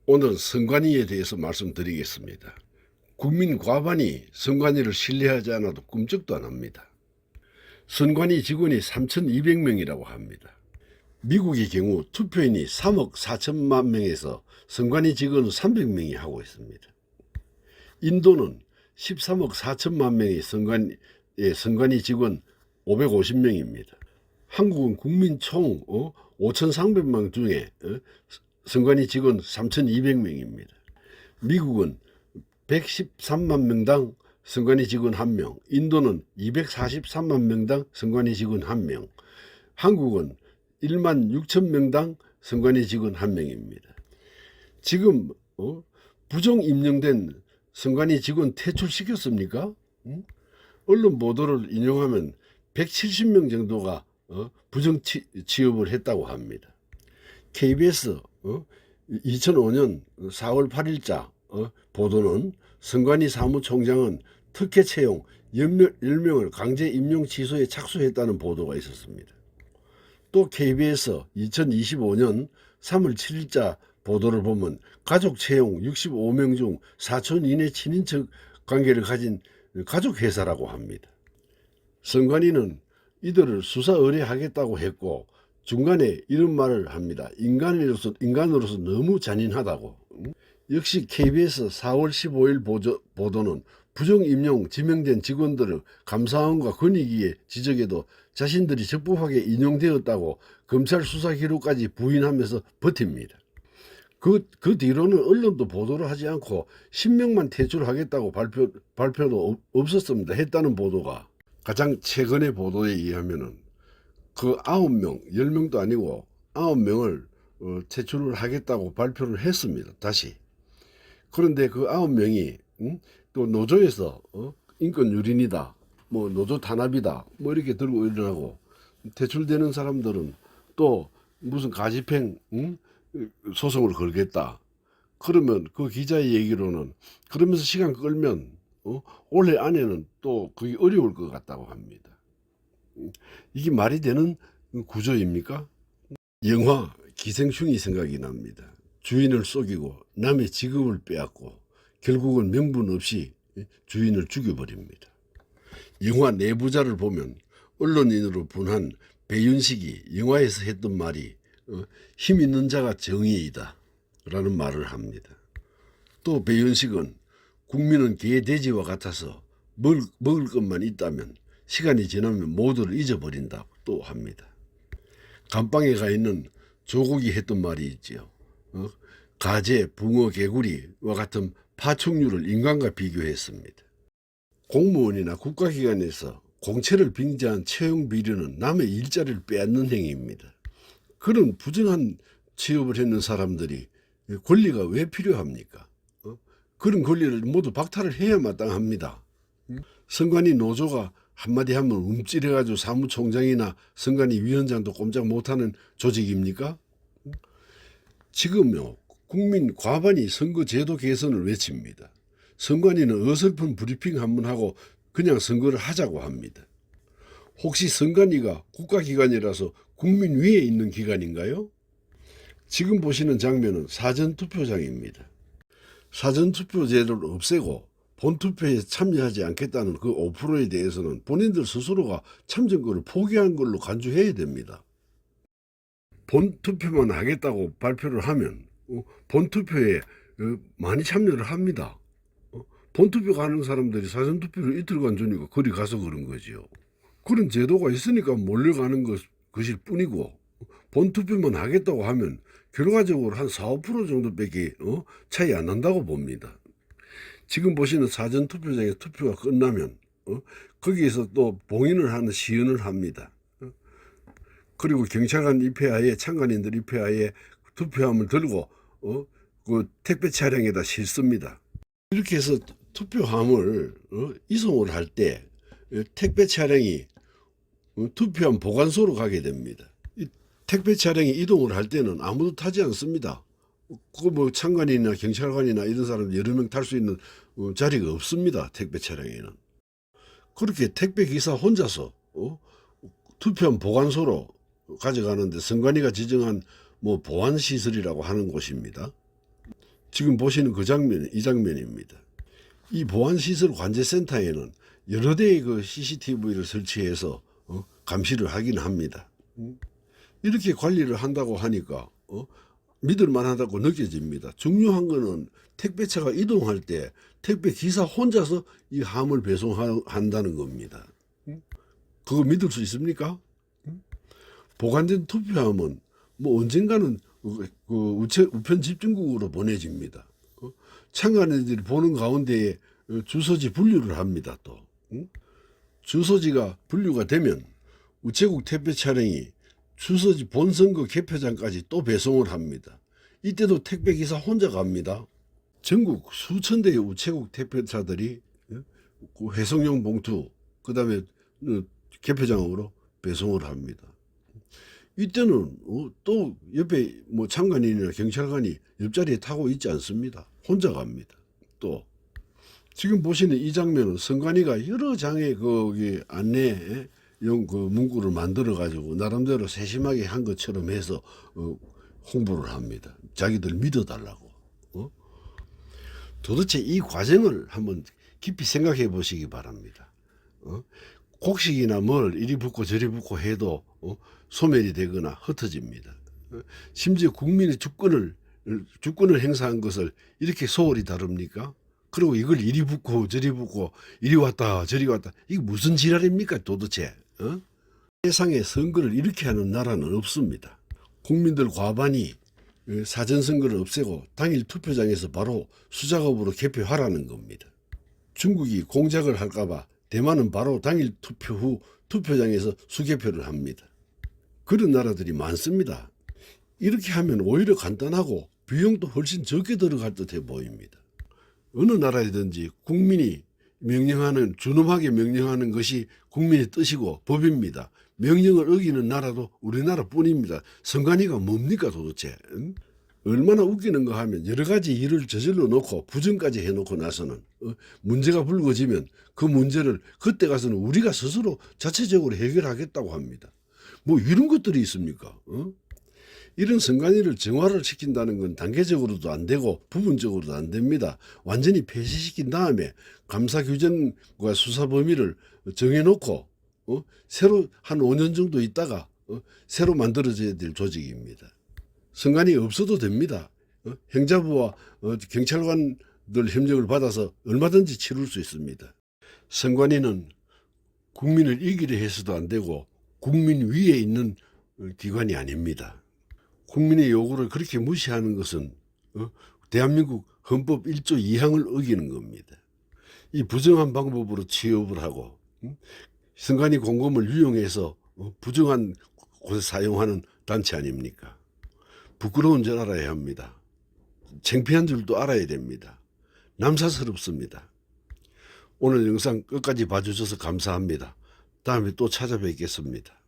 오늘 선관위에 대해서 말씀드리겠습니다. 국민 과반이 선관위를 신뢰하지 않아도 꿈쩍도 안 합니다. 선관위 직원이 3,200명이라고 합니다. 미국의 경우 투표인이 3억 4천만 명에서 선관위 직원은 300명이 하고 있습니다. 인도는 13억 4천만 명의 선관위 직원 550명입니다. 한국은 국민 총 5,300만 중에 선관위 직원 3,200명입니다. 미국은 113만 명당 선관위 직원 1명, 인도는 243만 명당 선관위 직원 1명, 한국은 1만 6천 명당 선관위 직원 1명입니다. 지금 부정 임명된 선관위 직원 퇴출시켰습니까? 언론 보도를 인용하면 170명 정도가 부정 취업을 했다고 합니다. KBS 2005년 4월 8일자 보도는 선관위 사무총장은 특혜 채용 10명을 강제 임용 취소에 착수했다는 보도가 있었습니다. 또 KBS 2025년 3월 7일자 보도를 보면 가족 채용 65명 중 사촌 이내 친인척 관계를 가진 가족회사라고 합니다. 선관위는 이들을 수사 의뢰하겠다고 했고 중간에 이런 말을 합니다. 인간으로서 너무 잔인하다고. 역시 KBS 4월 15일 보도는 부정 임용 지명된 직원들을 감사원과 권익위의 지적에도 자신들이 적법하게 인용되었다고 검찰 수사 기록까지 부인하면서 버팁니다. 그 뒤로는 언론도 보도를 하지 않고 10명만 퇴출하겠다고 발표도 없었습니다. 했다는 보도가 가장 최근의 보도에 의하면은 그 9명, 10명도 아니고 9명을 퇴출을 하겠다고 발표를 했습니다. 다시. 그런데 그 9명이 또 노조에서 인권 유린이다, 뭐 노조 탄압이다, 뭐 이렇게 들고 일어나고 퇴출되는 사람들은 또 무슨 가집행 소송을 걸겠다. 그러면 그 기자의 얘기로는 그러면서 시간 끌면 올해 안에는 또 그게 어려울 것 같다고 합니다. 이게 말이 되는 구조입니까? 영화 기생충이 생각이 납니다. 주인을 속이고 남의 직업을 빼앗고 결국은 명분 없이 주인을 죽여버립니다. 영화 내부자를 보면 언론인으로 분한 배윤식이 영화에서 했던 말이 힘 있는 자가 정의이다 라는 말을 합니다. 또 배윤식은 국민은 개 돼지와 같아서 먹을 것만 있다면 시간이 지나면 모두를 잊어버린다고 또 합니다. 감방에 가 있는 조국이 했던 말이 있지요. 가재, 붕어, 개구리와 같은 파충류를 인간과 비교했습니다. 공무원이나 국가기관에서 공채를 빙자한 채용 비리는 남의 일자리를 빼앗는 행위입니다. 그런 부정한 취업을 했는 사람들이 권리가 왜 필요합니까? 그런 권리를 모두 박탈을 해야 마땅합니다. 선관위 노조가 한마디 하면 움찔해가지고 사무총장이나 선관위 위원장도 꼼짝 못하는 조직입니까? 지금요, 국민 과반이 선거제도 개선을 외칩니다. 선관위는 어설픈 브리핑 한번 하고 그냥 선거를 하자고 합니다. 혹시 선관위가 국가기관이라서 국민 위에 있는 기관인가요? 지금 보시는 장면은 사전투표장입니다. 사전투표 제도를 없애고 본투표에 참여하지 않겠다는 그 5%에 대해서는 본인들 스스로가 참정권을 포기한 걸로 간주해야 됩니다. 본투표만 하겠다고 발표를 하면 본투표에 많이 참여를 합니다. 본투표 가는 사람들이 사전투표를 이틀간 주니까 거리 가서 그런 거지요. 그런 제도가 있으니까 몰려가는 것일 뿐이고 본투표만 하겠다고 하면 결과적으로 한 4, 5% 정도밖에 차이 안 난다고 봅니다. 지금 보시는 사전투표장의 투표가 끝나면 거기에서 또 봉인을 하는 시연을 합니다. 그리고 경찰관 입회하에 참관인들 입회하에 투표함을 들고 그 택배 차량에다 싣습니다. 이렇게 해서 투표함을 이송을 할 때 택배 차량이 투표함 보관소로 가게 됩니다. 이 택배 차량이 이동을 할 때는 아무도 타지 않습니다. 그 뭐 참관인이나 경찰관이나 이런 사람 여러 명 탈 수 있는 자리가 없습니다. 택배 차량에는. 그렇게 택배 기사 혼자서 투표함 보관소로 가져가는데 선관위가 지정한 뭐 보안시설이라고 하는 곳입니다. 지금 보시는 그 장면, 이 장면입니다. 이 보안시설 관제센터에는 여러 대의 그 CCTV를 설치해서 감시를 하긴 합니다. 이렇게 관리를 한다고 하니까 믿을만하다고 느껴집니다. 중요한 거는 택배차가 이동할 때 택배 기사 혼자서 이 함을 배송한다는 겁니다. 그거 믿을 수 있습니까? 보관된 투표함은 뭐 언젠가는 우편 집중국으로 보내집니다. 참관인들이 보는 가운데에 주소지 분류를 합니다. 또 주소지가 분류가 되면 우체국 택배 차량이 주소지 본선거 개표장까지 또 배송을 합니다. 이때도 택배기사 혼자 갑니다. 전국 수천 대의 우체국 택배차들이 그 회송용 봉투 그 다음에 개표장으로 배송을 합니다. 이때는 또 옆에 뭐 참관인이나 경찰관이 옆자리에 타고 있지 않습니다. 혼자 갑니다. 또 지금 보시는 이 장면은 선관위가 여러 장의 거기 안내용 그 문구를 만들어 가지고 나름대로 세심하게 한 것처럼 해서 홍보를 합니다. 자기들 믿어달라고. 도대체 이 과정을 한번 깊이 생각해 보시기 바랍니다. 곡식이나 뭘 이리 붓고 저리 붓고 해도 소멸이 되거나 흩어집니다. 심지어 국민의 주권을 행사한 것을 이렇게 소홀히 다룹니까? 그리고 이걸 이리 붓고 저리 붓고 이리 왔다 저리 왔다, 이게 무슨 지랄입니까 도대체? 세상에 선거를 이렇게 하는 나라는 없습니다. 국민들 과반이 사전선거를 없애고 당일 투표장에서 바로 수작업으로 개표하라는 겁니다. 중국이 공작을 할까봐 대만은 바로 당일 투표 후 투표장에서 수개표를 합니다. 그런 나라들이 많습니다. 이렇게 하면 오히려 간단하고 비용도 훨씬 적게 들어갈 듯해 보입니다. 어느 나라이든지 국민이 명령하는, 준엄하게 명령하는 것이 국민의 뜻이고 법입니다. 명령을 어기는 나라도 우리나라 뿐입니다. 선관위가 뭡니까 도대체? 얼마나 웃기는가 하면 여러 가지 일을 저질러 놓고 부정까지 해놓고 나서는 문제가 불거지면 그 문제를 그때 가서는 우리가 스스로 자체적으로 해결하겠다고 합니다. 뭐 이런 것들이 있습니까? 이런 선관위를 정화를 시킨다는 건 단계적으로도 안 되고 부분적으로도 안 됩니다. 완전히 폐지시킨 다음에 감사 규정과 수사 범위를 정해놓고 새로 한 5년 정도 있다가 새로 만들어져야 될 조직입니다. 선관위 없어도 됩니다. 행자부와 경찰관들 협력을 받아서 얼마든지 치룰 수 있습니다. 선관위는 국민을 이기려 해서도 안 되고 국민 위에 있는 기관이 아닙니다. 국민의 요구를 그렇게 무시하는 것은 대한민국 헌법 1조 2항을 어기는 겁니다. 이 부정한 방법으로 취업을 하고 선관위 공금을 유용해서 부정한 곳에 사용하는 단체 아닙니까? 부끄러운 줄 알아야 합니다. 창피한 줄도 알아야 됩니다. 남사스럽습니다. 오늘 영상 끝까지 봐주셔서 감사합니다. 다음에 또 찾아뵙겠습니다.